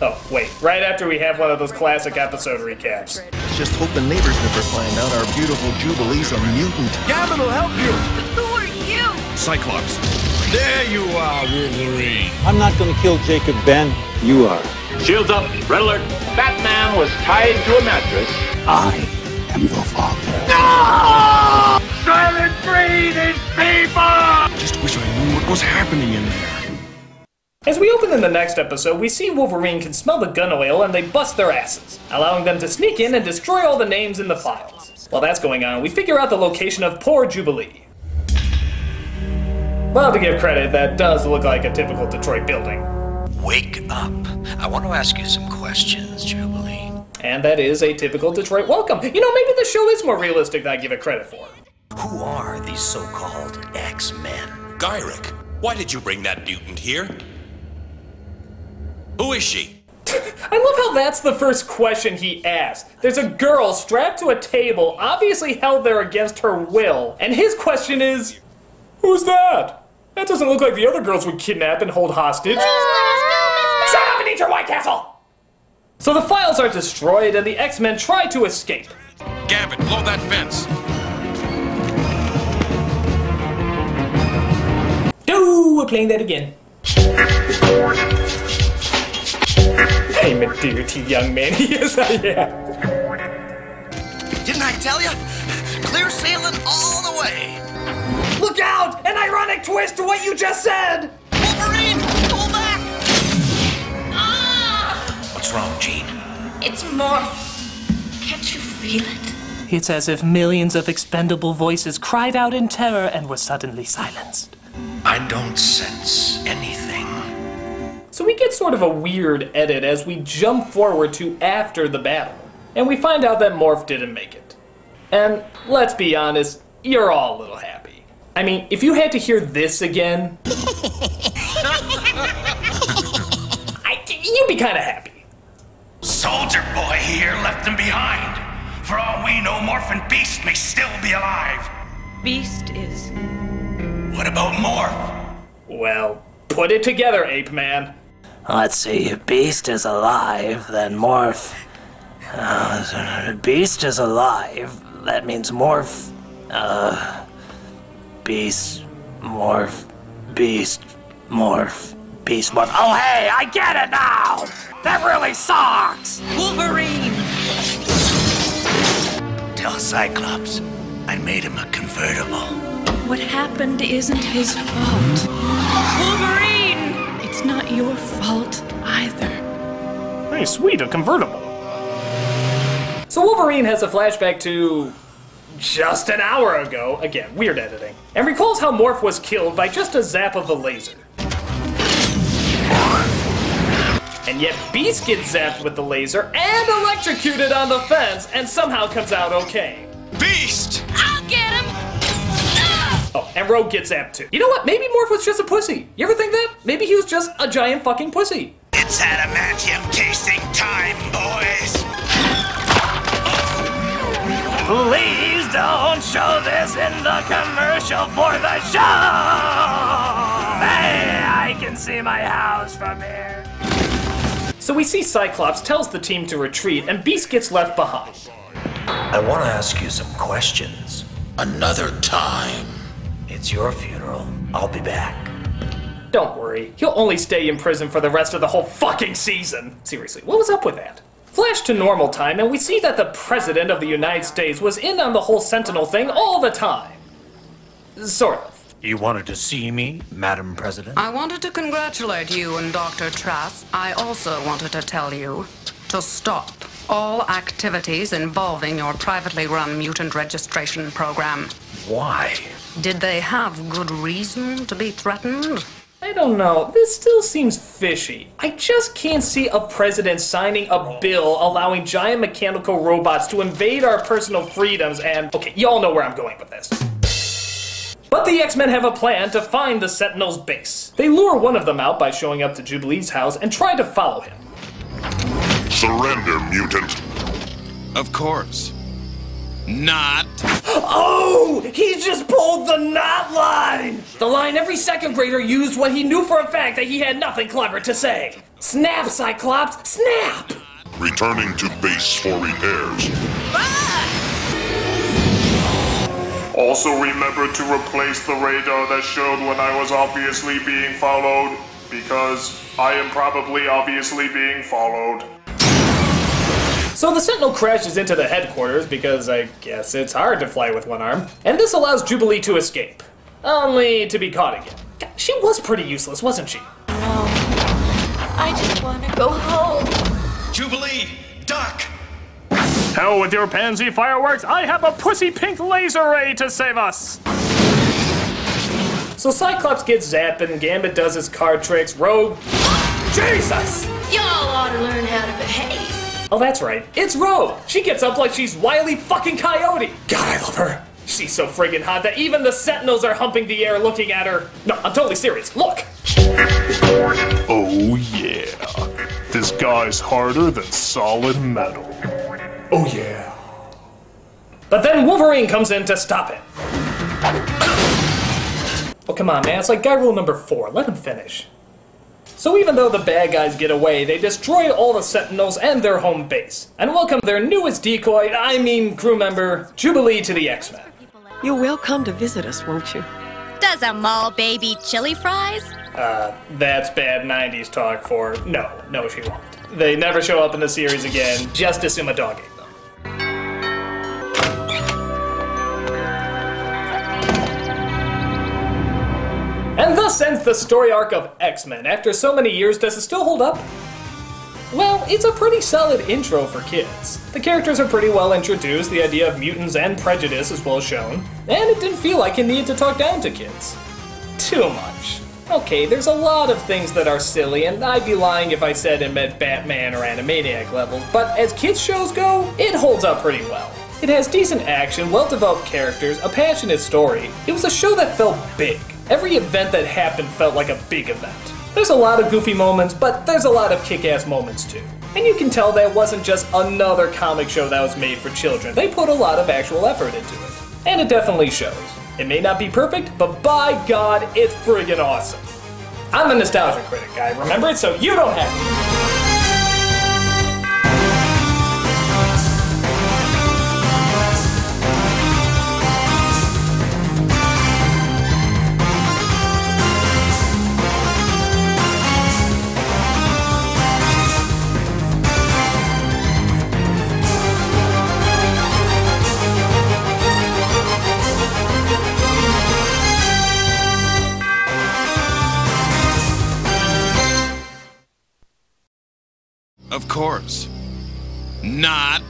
Oh, wait, right after we have one of those classic episode recaps. Just hoping neighbors never find out our beautiful Jubilee's a mutant. Gavin will help you! Who are you? Cyclops. There you are, Wolverine. I'm not gonna kill Jacob, Ben. You are. Shields up. Red alert. Batman was tied to a mattress. I am your father. No! Silent breathing people! Just wish I knew what was happening in there. As we open in the next episode, we see Wolverine can smell the gun oil and they bust their asses, allowing them to sneak in and destroy all the names in the files. While that's going on, we figure out the location of poor Jubilee. Well, to give credit, that does look like a typical Detroit building. Wake up. I want to ask you some questions, Jubilee. And that is a typical Detroit welcome. You know, maybe the show is more realistic than I give it credit for. Who are these so-called X-Men? Gyrick, why did you bring that mutant here? Who is she? I love how that's the first question he asked. There's a girl strapped to a table, obviously held there against her will, and his question is, who's that? That doesn't look like the other girls would kidnap and hold hostage. Shut up and eat your White Castle! So the files are destroyed and the X-Men try to escape. Gambit, blow that fence. Oh, we're playing that again. I'm a dirty young man. Yes, I am. Didn't I tell you? Clear sailing all the way. Look out! An ironic twist to what you just said! Wolverine, pull back! Ah! What's wrong, Jean? It's Morph. Can't you feel it? It's as if millions of expendable voices cried out in terror and were suddenly silenced. I don't sense anything. So we get sort of a weird edit as we jump forward to after the battle. And we find out that Morph didn't make it. And let's be honest, you're all a little happy. I mean, if you had to hear this again, you'd be kind of happy. Soldier Boy here left them behind. For all we know, Morph and Beast may still be alive. Beast is. What about Morph? Well, put it together, Ape Man. Let's see, if Beast is alive, then Morph... Beast is alive, that means Morph... Beast, Morph, Beast, Morph, Beast, Morph... Oh hey, I get it now! That really sucks! Wolverine! Tell Cyclops I made him a convertible. What happened isn't his fault. Wolverine! It's not your fault either. Hey, sweet, a convertible. So Wolverine has a flashback to just an hour ago, again, weird editing, and recalls how Morph was killed by just a zap of the laser. And yet Beast gets zapped with the laser and electrocuted on the fence and somehow comes out okay. Beast! I'll get him! Oh, and Rogue gets zapped too. You know what? Maybe Morph was just a pussy. You ever think that? Maybe he was just a giant fucking pussy. It's adamantium tasting time, boys. Please don't show this in the commercial for the show! Hey, I can see my house from here. So we see Cyclops tells the team to retreat and Beast gets left behind. I want to ask you some questions. Another time. It's your funeral. I'll be back. Don't worry, he'll only stay in prison for the rest of the whole fucking season. Seriously, what was up with that? Flash to normal time, and we see that the President of the United States was in on the whole Sentinel thing all the time. Sort of. You wanted to see me, Madam President? I wanted to congratulate you and Dr. Trask. I also wanted to tell you to stop all activities involving your privately run mutant registration program. Why? Did they have good reason to be threatened? I don't know, this still seems fishy. I just can't see a president signing a bill allowing giant mechanical robots to invade our personal freedoms and... Okay, y'all know where I'm going with this. But the X-Men have a plan to find the Sentinel's base. They lure one of them out by showing up to Jubilee's house and try to follow him. Surrender, mutant. Of course. Not. Oh! He just pulled the not line! The line every second grader used when he knew for a fact that he had nothing clever to say. Snap, Cyclops, snap! Returning to base for repairs. Also remember to replace the radar that showed when I was obviously being followed, because I am probably obviously being followed. So the Sentinel crashes into the headquarters because I guess it's hard to fly with one arm, and this allows Jubilee to escape. Only to be caught again. God, she was pretty useless, wasn't she? No. I just want to go home. Jubilee, duck! Hell with your pansy fireworks, I have a pussy pink laser ray to save us! So Cyclops gets zapped and Gambit does his card tricks, Rogue... Jesus! Y'all ought to learn how to behave. Oh, that's right, it's Rogue! She gets up like she's Wile E. fucking Coyote! God, I love her! She's so friggin' hot that even the Sentinels are humping the air looking at her. No, I'm totally serious, look! Oh yeah. This guy's harder than solid metal. Oh yeah. But then Wolverine comes in to stop it. Oh, come on, man. It's like guy rule number 4. Let him finish. So even though the bad guys get away, they destroy all the Sentinels and their home base, and welcome their newest decoy, crew member, Jubilee, to the X-Men. You will come to visit us, won't you? Does a mall baby chili fries? That's bad 90s talk for... No, she won't. They never show up in the series again. Just assume a dog ate them. And thus ends the story arc of X-Men. After so many years, does it still hold up? Well, it's a pretty solid intro for kids. The characters are pretty well introduced, the idea of mutants and prejudice is well shown, and it didn't feel like it needed to talk down to kids. Too much. Okay, there's a lot of things that are silly, and I'd be lying if I said it meant Batman or Animaniac levels, but as kids shows go, it holds up pretty well. It has decent action, well-developed characters, a passionate story. It was a show that felt big. Every event that happened felt like a big event. There's a lot of goofy moments, but there's a lot of kick-ass moments too. And you can tell that wasn't just another comic show that was made for children. They put a lot of actual effort into it. And it definitely shows. It may not be perfect, but by God, it's friggin' awesome. I'm a nostalgia critic, guy. Remember it so you don't have to. Of course. Not.